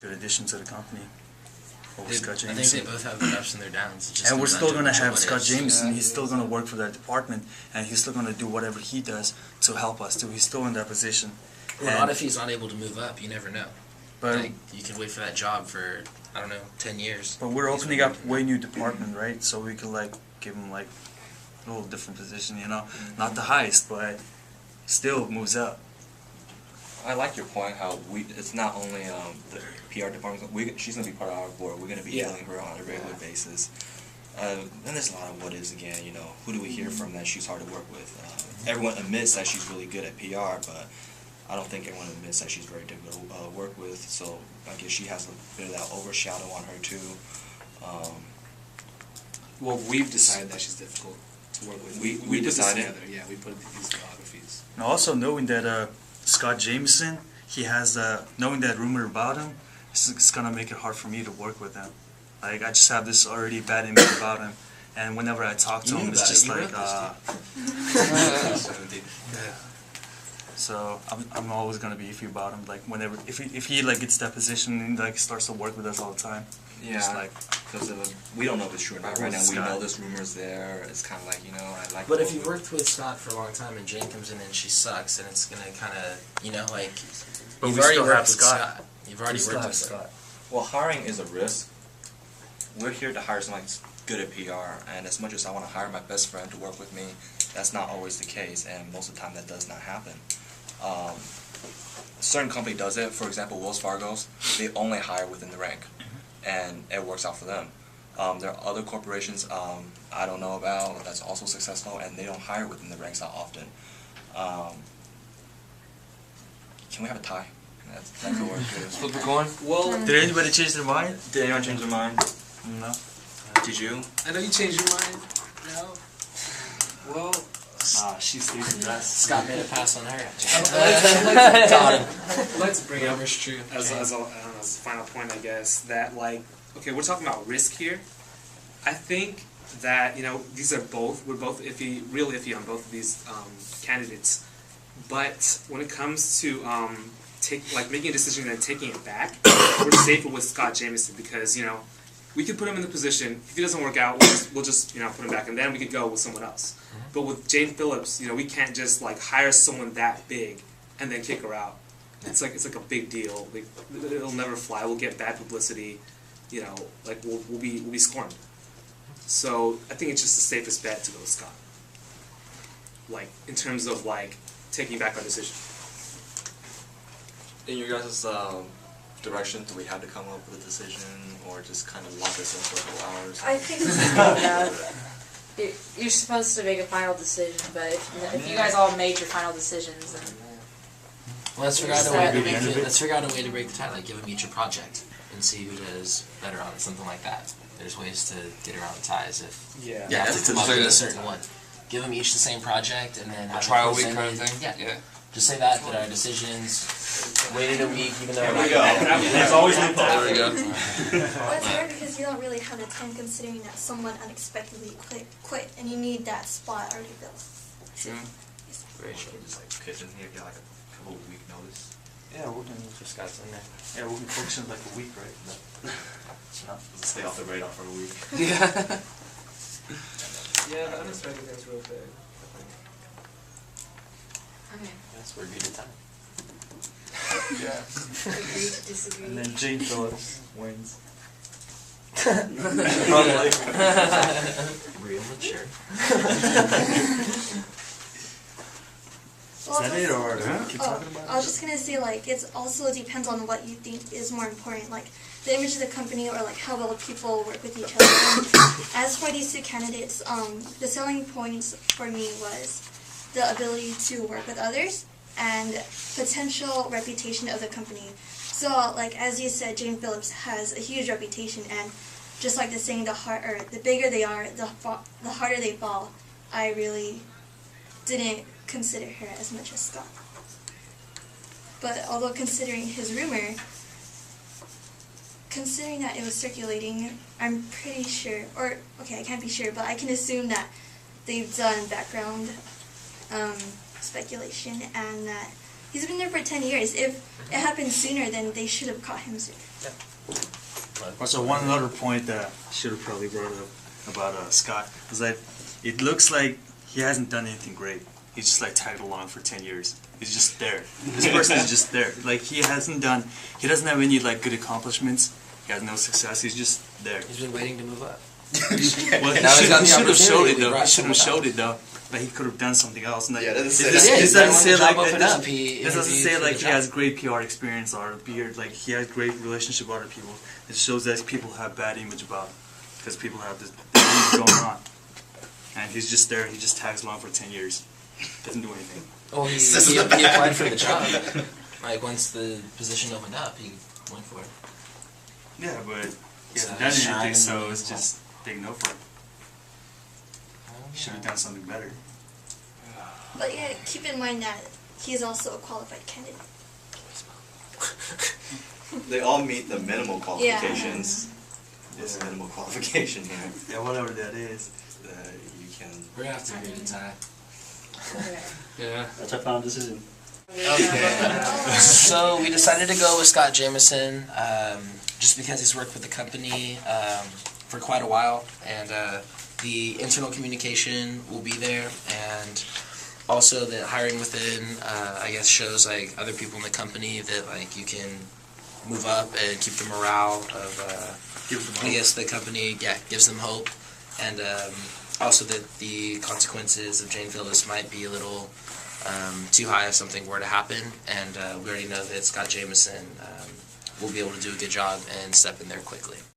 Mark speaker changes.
Speaker 1: good addition to the company. Over Scott
Speaker 2: I
Speaker 1: Jameson.
Speaker 2: think they both have their ups and their downs. It just
Speaker 1: And we're
Speaker 2: comes
Speaker 1: still
Speaker 2: down
Speaker 1: going to
Speaker 2: to
Speaker 1: have
Speaker 2: what
Speaker 1: Scott
Speaker 2: is.
Speaker 1: Jameson.
Speaker 3: Yeah.
Speaker 1: He's still going to work for that department, and he's still going to do whatever he does to help us too. He's still in that position.
Speaker 2: Well, not if he's not able to move up. You never know.
Speaker 1: But
Speaker 2: Like, you can wait for that job for, I don't know, 10 years.
Speaker 1: but we're
Speaker 2: He's
Speaker 1: opening
Speaker 2: been
Speaker 1: up
Speaker 2: working
Speaker 1: way
Speaker 2: there.
Speaker 1: new department, right? So we could like give him like a little different position, you know, not the highest, but still moves up.
Speaker 4: I like your point how it's not only the PR department. She's gonna be part of our board. We're gonna be dealing with her on a regular basis. Then there's a lot of what ifs again. You know, who do we hear from that she's hard to work with? Everyone admits that she's really good at PR, but I don't think everyone admits that she's very difficult to work with. So I guess she has a bit of that overshadow on her too.
Speaker 3: Well, we've decided that she's difficult to work with.
Speaker 4: We
Speaker 3: put this
Speaker 4: decided?
Speaker 3: together. Yeah, we put these biographies.
Speaker 1: And also knowing that Scott Jameson, he has knowing that rumor about him, it's gonna make it hard for me to work with him. Like I just have this already bad image about him, and whenever I talk to
Speaker 2: You
Speaker 1: him,
Speaker 2: knew
Speaker 1: it's
Speaker 2: about it.
Speaker 1: just
Speaker 2: You
Speaker 1: like.
Speaker 2: wrote this,
Speaker 1: So I'm always gonna be iffy about him. Like whenever if he like gets that position and like starts to work with us all the time.
Speaker 4: Yeah,
Speaker 1: It's like
Speaker 4: because we don't know if it's true or not right now. We
Speaker 1: Scott.
Speaker 4: know this rumor's there. It's kind of like, you know, I like.
Speaker 2: But if you've worked with Scott for a long time and Jane comes in and she sucks, and it's gonna kind of, you know, like
Speaker 1: But
Speaker 2: you've
Speaker 1: we
Speaker 2: already
Speaker 1: still
Speaker 2: worked
Speaker 1: have
Speaker 2: with
Speaker 1: Scott.
Speaker 2: You've already
Speaker 1: we still
Speaker 2: worked
Speaker 1: have
Speaker 2: with
Speaker 1: Scott.
Speaker 4: Well, hiring is a risk. We're here to hire someone that's good at PR, and as much as I want to hire my best friend to work with me, that's not always the case, and most of the time that does not happen. A certain company does it. For example, Wells Fargo's, they only hire within the rank, and it works out for them. There are other corporations I don't know about that's also successful, and they don't hire within the ranks that often. Can we have a tie? That could work too.
Speaker 3: Flip a coin. Well,
Speaker 1: Did anybody change their mind?
Speaker 4: Did anyone change their mind?
Speaker 1: No.
Speaker 4: Did you?
Speaker 3: I know you changed your mind. No. Well,
Speaker 1: She stays the best.
Speaker 2: Scott made a pass on her.
Speaker 3: let's bring up
Speaker 2: Whatever's true.
Speaker 3: as a, I don't know, as a final point, I guess, that like, okay, we're talking about risk here. I think that, you know, we're both real iffy on both of these candidates. But when it comes to making a decision and taking it back, we're safer with Scott Jameson because, you know, we could put him in the position. If he doesn't work out, we'll just you know, put him back, and then we could go with someone else. But with Jane Phillips, you know, we can't just like hire someone that big and then kick her out. It's like a big deal. Like, it'll never fly. We'll get bad publicity. You know, like we'll be scorned. So I think it's just the safest bet to go with Scott. Like in terms of like taking back our decision.
Speaker 4: In your guys' direction, do we have to come up with a decision, or just kind of lock this in for a couple hours?
Speaker 5: I think you're supposed to make a final decision, but if you guys all made your final decisions, then
Speaker 2: Well, let's figure out a way to break the tie. Like, give them each a project and see who does better on it. Something like that. There's ways to get around the ties if you have to come up with a certain one. Give them each the same project and then have
Speaker 3: Trial
Speaker 2: it
Speaker 3: week kind of
Speaker 2: presented.
Speaker 3: thing.
Speaker 2: Yeah. Just say that our decisions waited a week, even though
Speaker 4: There we go. There's always loophole.
Speaker 3: There we go.
Speaker 6: Well, it's hard because you don't really have the time considering that someone unexpectedly quit and you need that spot already filled.
Speaker 3: True.
Speaker 2: Very true.
Speaker 4: Just like kids in here get like a couple week notice.
Speaker 1: Yeah, we can
Speaker 2: Just got in there.
Speaker 1: Yeah, we can function like a week, right? No.
Speaker 4: Stay off the radar for a week.
Speaker 3: Yeah. Yeah, the unexpected things real big.
Speaker 5: okay.
Speaker 2: That's where we did time.
Speaker 1: Yeah.
Speaker 5: Agree to disagree.
Speaker 1: And then Jane Phillips wins.
Speaker 2: Real mature.
Speaker 6: Well,
Speaker 1: Is that it, or keep
Speaker 6: oh,
Speaker 1: talking about it?
Speaker 6: I was just gonna say, like, it also depends on what you think is more important, like the image of the company or like how well people work with each other. And as for these two candidates, the selling points for me was the ability to work with others and potential reputation of the company. So, like as you said, Jane Phillips has a huge reputation, and just like the saying, the bigger they are, the harder they fall. I really didn't consider her as much as Scott. But although considering his rumor, considering that it was circulating, I'm pretty sure, or okay, I can't be sure, but I can assume that they've done background speculation and that He's been there for 10 years. If it happened sooner, then they should have caught him sooner.
Speaker 1: Also, one other point that I should have probably brought up about Scott was that it looks like he hasn't done anything great. He's just like tagged along for 10 years. He's just there. This person is just there. Like he doesn't have any like good accomplishments. He has no success. He's just there.
Speaker 2: He's been waiting to move up.
Speaker 1: Well, he should have showed it though. He should have showed it though. But he could have done something else. And, like,
Speaker 4: Yeah, that doesn't
Speaker 1: it
Speaker 4: say that.
Speaker 1: doesn't say like he has great PR experience or like he has great relationship with other people. It shows that people have bad image about him because people have this thing going on. And he's just there. He just tags along for 10 years. Doesn't do anything.
Speaker 2: Well, he applied for the job. Like once the position opened up, he went for it.
Speaker 1: Yeah, but he
Speaker 2: So
Speaker 1: hasn't done
Speaker 2: shine
Speaker 1: anything, so
Speaker 2: and-
Speaker 1: it's just big no for him. Should have done something better.
Speaker 6: But yeah, keep in mind that he is also a qualified candidate.
Speaker 4: They all meet the minimal qualifications. What's the minimal qualification here?
Speaker 1: Yeah, whatever that is.
Speaker 4: You can.
Speaker 2: We're gonna have to agree to tie.
Speaker 3: Yeah.
Speaker 7: That's our final decision.
Speaker 2: Okay. So we decided to go with Scott Jameson, just because he's worked with the company for quite a while, and the internal communication will be there, and also the hiring within, I guess, shows like other people in the company that like you can move up and keep the morale of, I guess, the company, gives them hope, and also that the consequences of Jane Phyllis might be a little too high if something were to happen, and we already know that Scott Jameson will be able to do a good job and step in there quickly.